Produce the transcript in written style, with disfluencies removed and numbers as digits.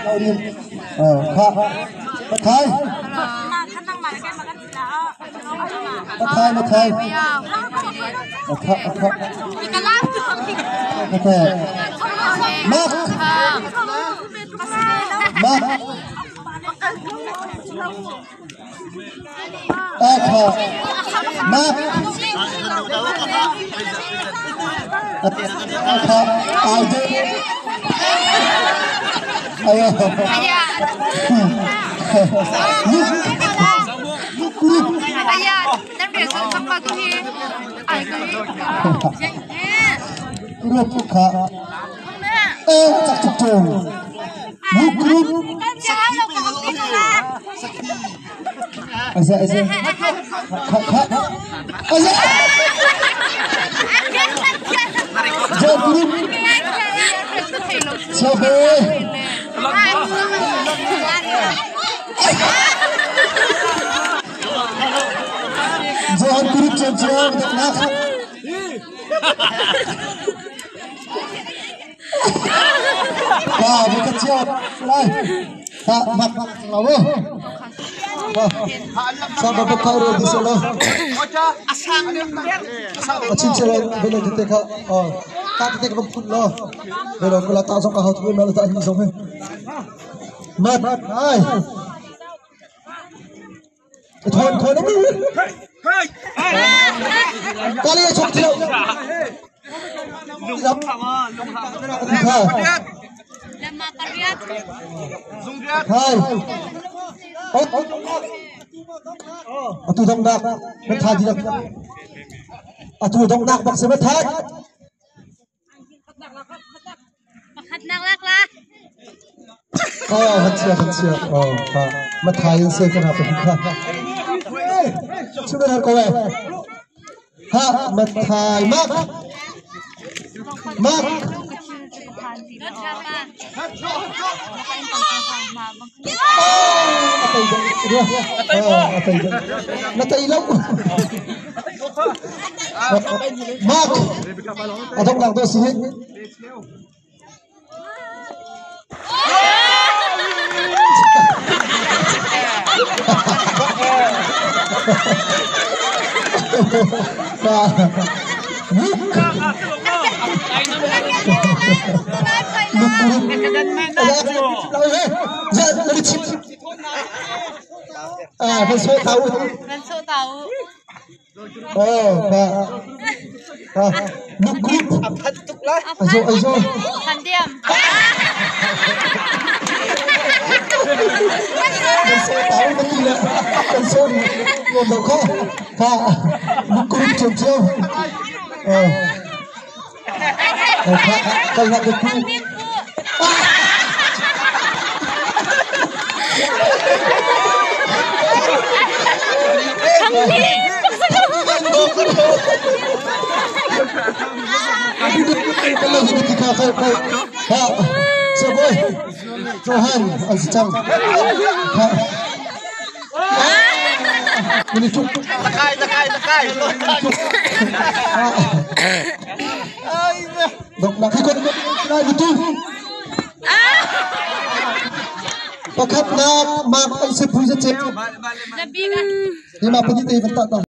เราดินค่ะมาไทยมาไทยมาไทยมาayo ayah dan biasa sama tu ni ayah grup ka cak cak cong grup jangan lupa itu lah asa asa ka asa jauh grup sabe jangan grup jauh nak bukan siap lai tak mak lawo sabar berkau di sana acin cela bela kita ka tak kita ke pun lo bela kala tak sok kau tu mel tak ni sok mat ai thon thon ni kali chok chila lông lama kariat hai atu dong dak met tha di dak atu dong dak bak se met tha makat nak lah hat sia ha met tha yin se kana pe kha chuben har ko ha met tha mak Nata ilaw Mak atong lang to sige Benso tahu. Oh, Pak. Nukut. bentuk lah Ayo. Diam. Benso tahu betul. Benso ngomong kok. Pak. Nukut jauh. Pak, kalau nak betul. Kalau kita kafir Pak, seboy, Johan, Azcang, ini cuk, tekai, dok nak ikut, nak betul. Pakat nak mak ansep puja cep. Lebih kan? Lima penyitik bentak.